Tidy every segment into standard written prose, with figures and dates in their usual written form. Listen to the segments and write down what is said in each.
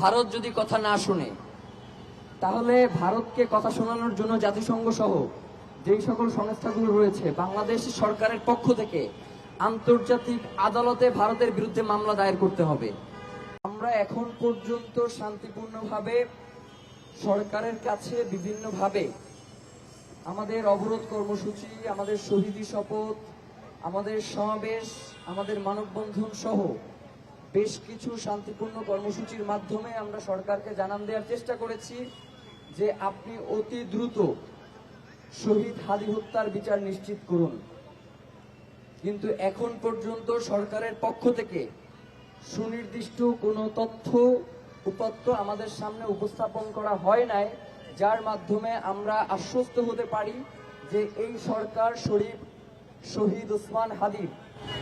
ভারত যদি কথা না শুনে, তাহলে ভারতকে কথা শোনানোর জন্য জাতিসংঘ সহ যেই সকল সংস্থাগুলো রয়েছে, বাংলাদেশ সরকারের পক্ষ থেকে আন্তর্জাতিক আদালতে ভারতের বিরুদ্ধে মামলা দায়ের করতে হবে। আমরা এখন পর্যন্ত শান্তিপূর্ণভাবে সরকারের কাছে বিভিন্নভাবে আমাদের অবরোধ কর্মসূচি, আমাদের শহীদি শপথ, আমাদের সমাবেশ, আমাদের মানববন্ধন সহ বেশ কিছু শান্তিপূর্ণ কর্মসূচির মাধ্যমে আমরা সরকারকে জানান দেওয়ার চেষ্টা করেছি যে আপনি অতি দ্রুত শহীদ হাদি হত্যার বিচার নিশ্চিত করুন। কিন্তু এখন পর্যন্ত সরকারের পক্ষ থেকে সুনির্দিষ্ট কোনো তথ্য উপাত্ত আমাদের সামনে উপস্থাপন করা হয় নাই, যার মাধ্যমে আমরা আশ্বস্ত হতে পারি যে এই সরকার শহীদ ওসমান হাদির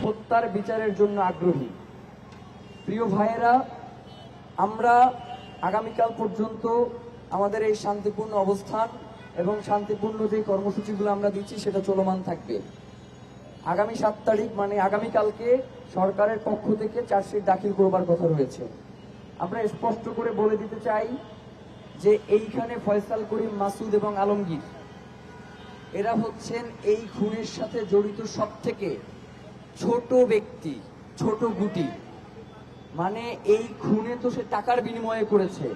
হত্যার বিচারের জন্য আগ্রহী। প্রিয় ভাইয়েরা, আমরা আগামীকাল পর্যন্ত আমাদের এই শান্তিপূর্ণ অবস্থান এবং শান্তিপূর্ণ যে কর্মসূচিগুলো আমরা দিচ্ছি সেটা চলমান থাকবে। আগামী 7 তারিখ মানে আগামীকালকে সরকারের পক্ষ থেকে চার্জশিট দাখিল করবার কথা রয়েছে। আমরা স্পষ্ট করে বলে দিতে চাই যে এইখানে ফয়সাল করিম, মাসুদ এবং আলমগীর এরা হচ্ছেন এই খুনের সাথে জড়িত সবথেকে ছোট ব্যক্তি, ছোট গুটি। মানে এই খুনে তো সে টাকার বিনিময়ে করেছে,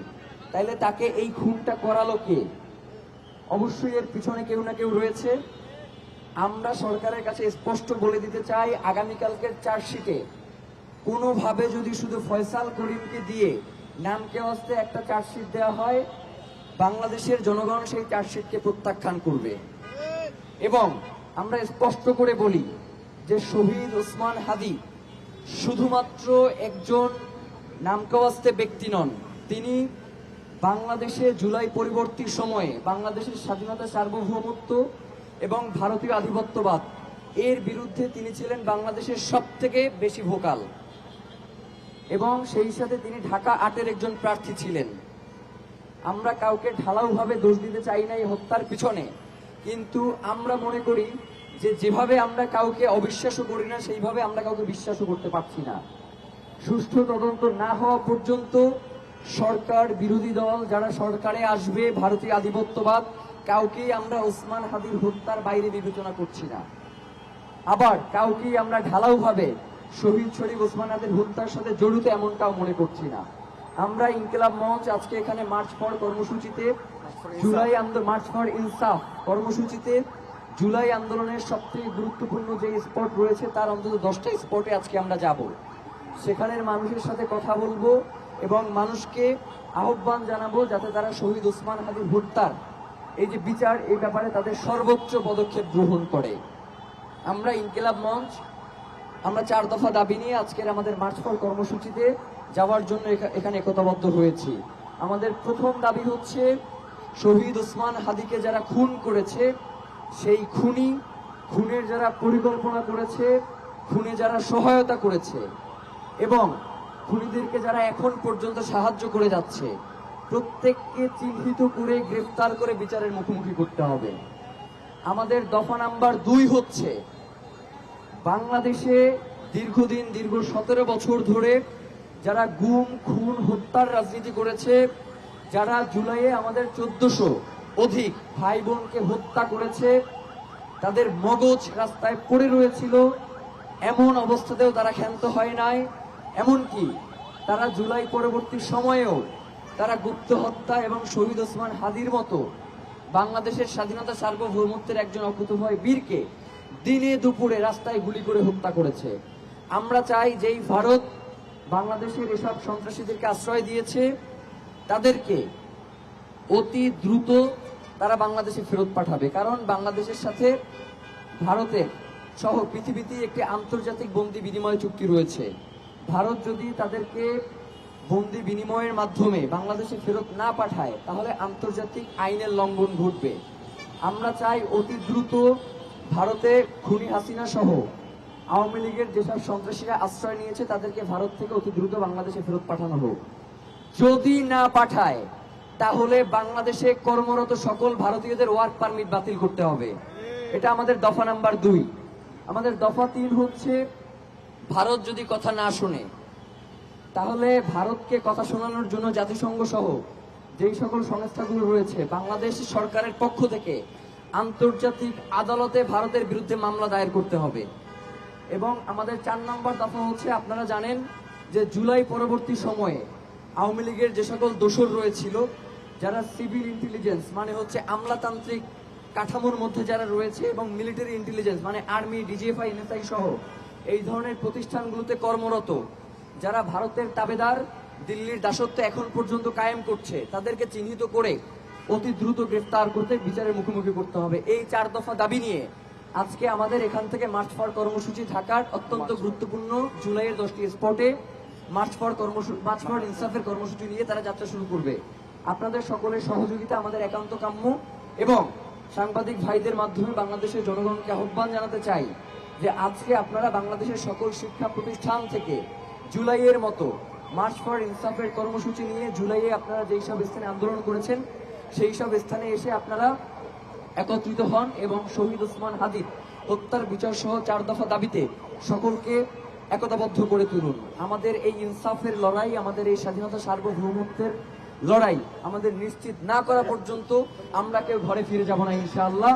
তাইলে তাকে এই খুনটা করালো কে? অবশ্যই এর পিছনে কেউ না কেউ রয়েছে। আমরা সরকারের কাছে স্পষ্ট বলে দিতে চাই, আগামীকালকের চার্জশিটে কোনোভাবে যদি শুধু ফয়সাল করিমকে দিয়ে নামকে অস্তে একটা চার্জশিট দেওয়া হয়, বাংলাদেশের জনগণ সেই চার্জশিটকে প্রত্যাখ্যান করবে। এবং আমরা স্পষ্ট করে বলি যে শহীদ ওসমান হাদি শুধুমাত্র একজন নামকাওয়াস্তে ব্যক্তি নন, তিনি বাংলাদেশে জুলাই পরবর্তী সময়ে বাংলাদেশের স্বাধীনতা, সার্বভৌমত্ব এবং ভারতীয় আধিপত্যবাদ এর বিরুদ্ধে তিনি ছিলেন বাংলাদেশের সবথেকে বেশি ভোকাল, এবং সেই সাথে তিনি ঢাকা 8-এর একজন প্রার্থী ছিলেন। আমরা কাউকে ঢালাওভাবে দোষ দিতে চাই না এই হত্যার পিছনে, কিন্তু আমরা মনে করি যে যেভাবে আমরা কাউকে অবিশ্বাসও করি না, সেইভাবে আমরা কাউকে বিশ্বাসও করতে পারছি না। সুষ্ঠু তদন্ত না হওয়া পর্যন্ত সরকার, বিরোধী দল যারা সরকারে আসবে, ভারতীয় আধিপত্যবাদ, কাউকেই আমরা ওসমান হাদির হত্যার বাইরে বিবেচনা করছি না। আবার কাউকেই আমরা ঢালাওভাবে শহীদ শরীফ ওসমান হাদির হত্যার সাথে জড়িত এমনটাও মনে করছি না। আমরা ইনকিলাব মঞ্চ আজকে এখানে মার্চ ফর কর্মসূচিতে, মার্চ ফর ইনসাফ কর্মসূচিতে জুলাই আন্দোলনের সবথেকে গুরুত্বপূর্ণ যে স্পট রয়েছে তার অন্তত 10টা স্পটে আজকে আমরা যাব। সেখানের মানুষের সাথে কথা বলবো এবং মানুষকে আহ্বান জানাবো যাতে তারা শহীদ ওসমান হাদির হত্যার এই যে বিচার, এই ব্যাপারে তাদের সর্বোচ্চ পদক্ষেপ গ্রহণ করে। আমরা ইনকিলাব মঞ্চ আমরা 4 দফা দাবি নিয়ে আজকের আমাদের মার্চ ফর কর্মসূচিতে যাওয়ার জন্য এখানে একতাবদ্ধ হয়েছি। আমাদের প্রথম দাবি হচ্ছে শহীদ ওসমান হাদিকে যারা খুন করেছে, সেই খুনের যারা পরিকল্পনা করেছে, খুনে যারা সহায়তা করেছে এবং খুনিদেরকে যারা এখন পর্যন্ত সাহায্য করে যাচ্ছে, প্রত্যেককে চিহ্নিত করে গ্রেফতার করে বিচারের মুখোমুখি করতে হবে। আমাদের দফা নাম্বার 2 হচ্ছে বাংলাদেশে দীর্ঘ 17 বছর ধরে যারা গুম, খুন, হত্যার রাজনীতি করেছে, যারা জুলাইয়ে আমাদের 1400 অধিক ভাই বোনকে হত্যা করেছে, তাদের মগজ রাস্তায় পড়ে রয়েছিল, এমন অবস্থাতেও তারা ক্ষান্ত হয় নাই। এমনকি তারা জুলাই পরবর্তী সময়েও তারা গুপ্ত হত্যা এবং শহীদ ওসমান হাদির মতো বাংলাদেশের স্বাধীনতা, সার্বভৌমত্বের একজন অকুতোভয় বীরকে দিনে দুপুরে রাস্তায় গুলি করে হত্যা করেছে। আমরা চাই যেই ভারত বাংলাদেশের এসব সন্ত্রাসীদেরকে আশ্রয় দিয়েছে, তাদেরকে অতি দ্রুত তারা বাংলাদেশে ফেরত পাঠাবে। কারণ বাংলাদেশের সাথে ভারতের সহ পৃথিবীতে একটি আন্তর্জাতিক বন্দি বিনিময় চুক্তি রয়েছে। ভারত যদি তাদেরকে বন্দি বিনিময়ের মাধ্যমে বাংলাদেশে ফেরত না পাঠায়, তাহলে আন্তর্জাতিক আইনের লঙ্ঘন ঘটবে। আমরা চাই অতি দ্রুত ভারতে খুনি হাসিনা সহ আওয়ামী লীগের যেসব সন্ত্রাসীরা আশ্রয় নিয়েছে তাদেরকে ভারত থেকে অতি দ্রুত বাংলাদেশে ফেরত পাঠানো হোক। যদি না পাঠায়, তাহলে বাংলাদেশে কর্মরত সকল ভারতীয়দের ওয়ার্ক পারমিট বাতিল করতে হবে। এটা আমাদের দফা নাম্বার 2। আমাদের দফা 3 হচ্ছে ভারত যদি কথা না শুনে, তাহলে ভারতকে কথা শোনানোর জন্য জাতিসংঘ সহ যেই সকল সংস্থাগুলো রয়েছে বাংলাদেশ সরকারের পক্ষ থেকে আন্তর্জাতিক আদালতে ভারতের বিরুদ্ধে মামলা দায়ের করতে হবে। এবং আমাদের 4 নম্বর দফা হচ্ছে, আপনারা জানেন যে জুলাই পরবর্তী সময়ে আওয়ামী লীগের যে সকল দোসর রয়েছিল, যারা সিভিল ইন্টেলিজেন্স মানে হচ্ছে আমলাতান্ত্রিক কাঠামোর মধ্যে যারা রয়েছে এবং মিলিটারি ইন্টেলিজেন্স মানে আর্মি, ডিজিএফআই, এনএসআই সহ এই ধরনের প্রতিষ্ঠানগুলোতে কর্মরত যারা ভারতের তাবেদার, দিল্লির দাসত্ব এখন পর্যন্ত কায়েম করছে, তাদেরকে চিহ্নিত করে অতি দ্রুত গ্রেফতার করতে বিচারের মুখোমুখি করতে হবে। এই 4 দফা দাবি নিয়ে আজকে আমাদের এখান থেকে মার্চ ফর কর্মসূচি, ঢাকার অত্যন্ত গুরুত্বপূর্ণ জুলাইয়ের 10টি স্পটে মার্চ ফর ইনসাফের কর্মসূচি নিয়ে তারা যাত্রা শুরু করবে। আপনাদের সকলের সহযোগিতা আমাদের একান্ত কাম্য এবং সাংবাদিক ভাইদের মাধ্যমে বাংলাদেশের জনগণকে আহ্বান জানাতে চাই যে আজকে আপনারা বাংলাদেশের সকল শিক্ষা প্রতিষ্ঠান থেকে জুলাইয়ের মতো মার্চ ফর ইনসাফের কর্মসূচি নিয়ে জুলাইয়ে আপনারা যেই সব স্থানে আন্দোলন করেছেন সেই সব স্থানে এসে আপনারা একত্রিত হন এবং শহীদ ওসমান হাদির হত্যার বিচার সহ 4 দফা দাবিতে সকলকে একতাবদ্ধ করে তুলুন। আমাদের এই ইনসাফের লড়াই, আমাদের এই স্বাধীনতা সার্বভৌমত্বের লড়াই আমাদের নিশ্চিত না করা পর্যন্ত আমরা কেউ ঘরে ফিরে যাব না ইনশাআল্লাহ।